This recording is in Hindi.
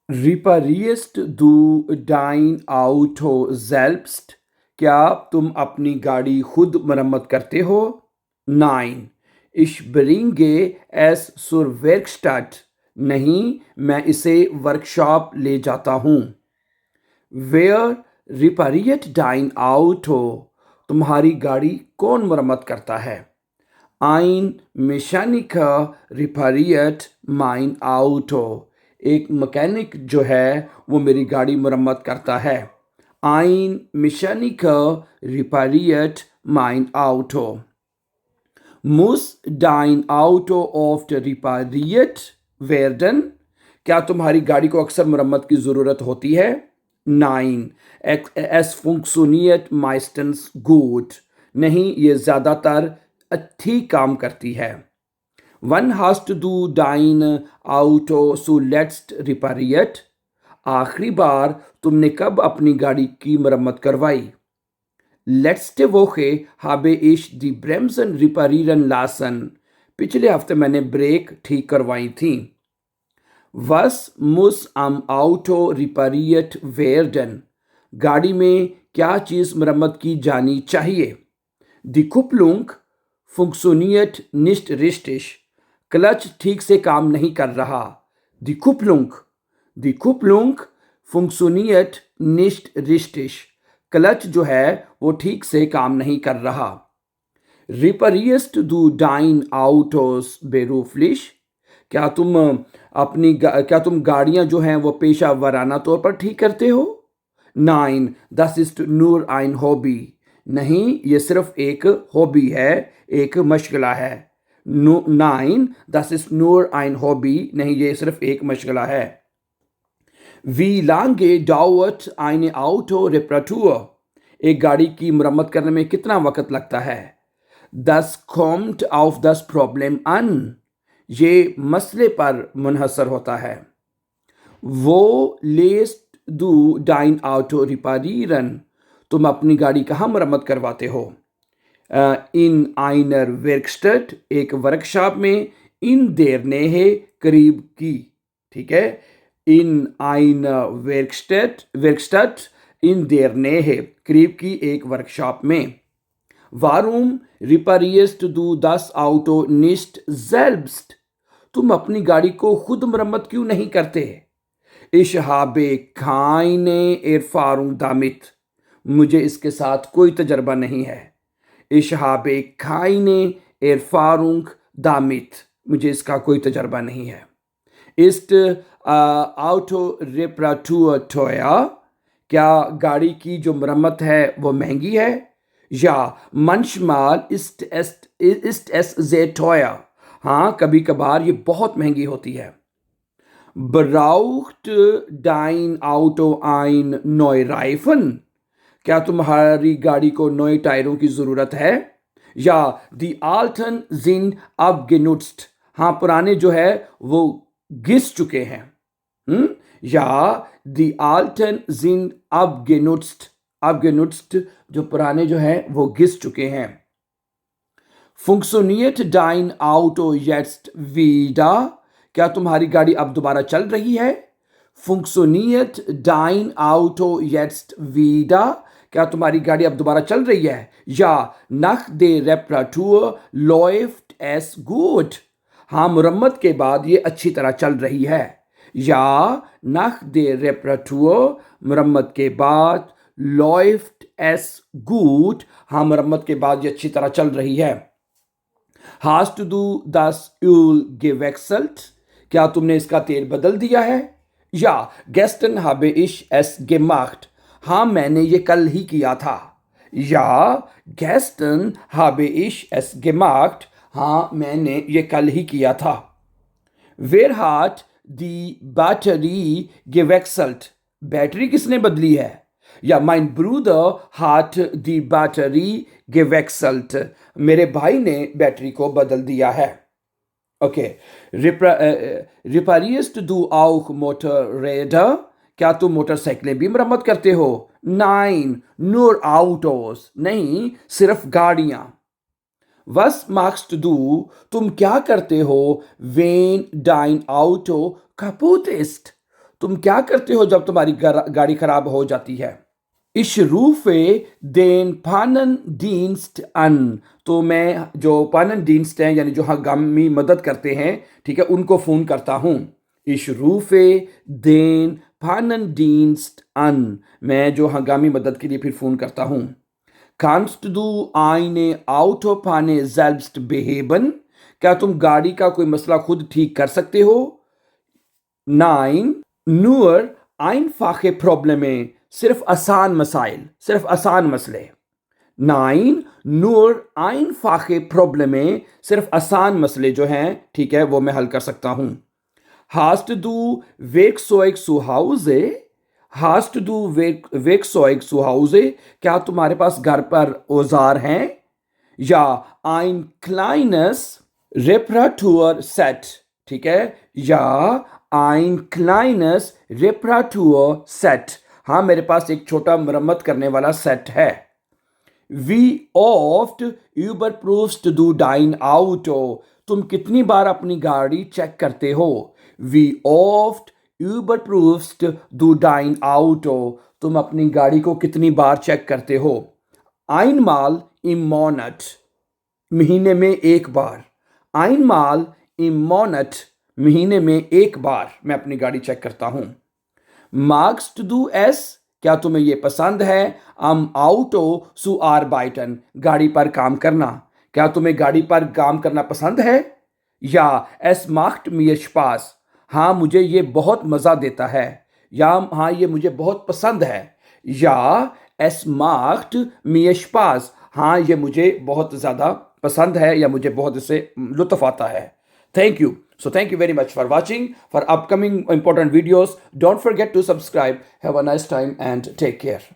Reparierst du dein Auto selbst? क्या तुम अपनी गाड़ी खुद मरम्मत करते हो? Nein, ich bringe es zur Werkstatt. नहीं, मैं इसे वर्कशॉप ले जाता हूँ। Wer repariert dein Auto? तुम्हारी गाड़ी कौन मरम्मत करता है? Ein Mechaniker repariert mein Auto. एक मैकेनिक जो है वो मेरी गाड़ी मरम्मत करता है। Ein Mechaniker repariert mein Auto. Muss dein Auto oft repariert werden? क्या तुम्हारी गाड़ी को अक्सर मरम्मत की ज़रूरत होती है? Nein, es funktioniert meistens gut. नहीं, ये ज़्यादातर ठीक काम करती है। Wann hast du dein Auto zuletzt repariert? आखिरी बार तुमने कब अपनी गाड़ी की मरम्मत करवाई? Letzte Woche habe ich die Bremsen reparieren lassen. पिछले हफ्ते मैंने ब्रेक ठीक करवाई थी। Was muss am Auto repariert werden? गाड़ी में क्या चीज़ मरम्मत की जानी चाहिए? Die Kupplung funktioniert nicht richtig. Clutch ठीक से काम नहीं कर रहा। Die Kupplung funktioniert nicht richtig. Clutch जो है वो ठीक से काम नहीं कर रहा। Reparierst du dein Autos beruflich? क्या तुम गाड़ियां जो हैं वो पेशा वाराना तौर पर ठीक करते हो? Nein, das ist nur ein Hobby. नहीं, ये सिर्फ एक हॉबी है, एक मशगला है। Nein, das ist nur ein Hobby. नहीं, ये सिर्फ एक मशगला है। Wie lange dauert eine Autoreparatur? एक गाड़ी की मरम्मत करने में कितना वक्त लगता है? Das kommt auf das Problem an. ये मसले पर मुनहसर होता है। Wo lässt du dein Auto reparieren? तुम अपनी गाड़ी कहाँ मरम्मत करवाते हो? इन einer Werkstatt, एक वर्कशॉप में। इन der Nähe, करीब की। ठीक है, इन einer Werkstatt in der Nähe, करीब की एक वर्कशॉप में। Warum reparierst du das Auto nicht selbst? तुम अपनी गाड़ी को खुद मरम्मत क्यों नहीं करते? Ich habe keine Erfahrung damit. मुझे इसके साथ कोई तजर्बा नहीं है। Ich habe keine Erfahrung damit. मुझे इसका कोई तजर्बा नहीं है। Ist Autoreparatur teuer? क्या गाड़ी की जो मरम्मत है वो महंगी है? Ja, manchmal ist es sehr teuer. हाँ, कभी कभार ये बहुत महंगी होती है। Braucht dein Auto ein Neureifen? क्या तुम्हारी गाड़ी को नए टायरों की जरूरत है? या die alten sind abgenutzt. हाँ, पुराने जो है वो घिस चुके हैं। या die alten sind abgenutzt. जो पुराने जो है वो घिस चुके हैं। Funktioniert dein Auto jetzt wieder? क्या तुम्हारी गाड़ी अब दोबारा चल रही है? Funktioniert dein Auto jetzt wieder? क्या तुम्हारी गाड़ी अब दोबारा चल रही है? Ja, nach der Reparatur läuft es gut. हाँ, मुरम्मत के बाद ये अच्छी तरह चल रही है। Ja, nach der Reparatur, मुरम्मत के बाद, läuft es gut. हाँ, मुरम्मत के बाद ये अच्छी तरह चल रही है। Hast du das Öl gewechselt? क्या तुमने इसका तेल बदल दिया है? Ja, gestern habe ich es gemacht. हाँ, मैंने ये कल ही किया था। Ja, gestern habe ich es gemacht. हाँ, मैंने ये कल ही किया था। Wer hat die Batterie gewechselt? Battery किसने बदली है? या mein Bruder hat die Batterie gewechselt. मेरे भाई ने बैटरी को बदल दिया है। Okay, reparierst du auch Motorräder? क्या तुम मोटरसाइकिलें भी मरम्मत करते हो? Nein, nur Autos. नहीं, सिर्फ गाड़ियां। Was machst du? तुम क्या करते हो? Wenn dein Auto kaputt ist. तुम क्या करते हो जब तुम्हारी गाड़ी खराब हो जाती है? Ich rufe den Pannendienst an। तो मैं जो Pannendienst हैं यानी जो हंगामी मदद करते हैं, ठीक है, उनको फोन करता हूं। Ich rufe den Pannendienst an। मैं जो हंगामी मदद के लिए फिर फोन करता हूं। Kannst du eine Autopanne selbst beheben? क्या तुम गाड़ी का कोई मसला खुद ठीक कर सकते हो? Nein, nur einfache Probleme। सिर्फ आसान मसाइल, सिर्फ आसान मसले। Nein, nur einfache Probleme। सिर्फ आसान मसले जो हैं, ठीक है, वो मैं हल कर सकता हूं। Hast du Werkzeug zu Hause? Hast du Werkzeug zu Hause? क्या तुम्हारे पास घर पर औजार हैं? या ein kleines Reparaturset। ठीक है, या ein kleines Reparaturset। हाँ, मेरे पास एक छोटा मरम्मत करने वाला सेट है। Wie oft überprüfst du dein Auto? तुम कितनी बार अपनी गाड़ी चेक करते हो? Wie oft überprüfst du dein Auto? तुम अपनी गाड़ी को कितनी बार चेक करते हो? Einmal im Monat। महीने में एक बार। Einmal im Monat। महीने में एक बार मैं अपनी गाड़ी चेक करता हूं। Magst du es? क्या तुम्हें यह पसंद है? Am Auto zu arbeiten। गाड़ी पर काम करना। क्या तुम्हें गाड़ी पर काम करना पसंद है? या es macht mir Spaß। हाँ, मुझे ये बहुत मजा देता है। या हाँ, ये मुझे बहुत पसंद है। या es macht mir Spaß। हाँ, ये मुझे बहुत ज्यादा पसंद है या मुझे बहुत इससे लुत्फ आता है। Thank you. So thank you very much for watching. For upcoming important videos, don't forget to subscribe. Have a nice time and take care.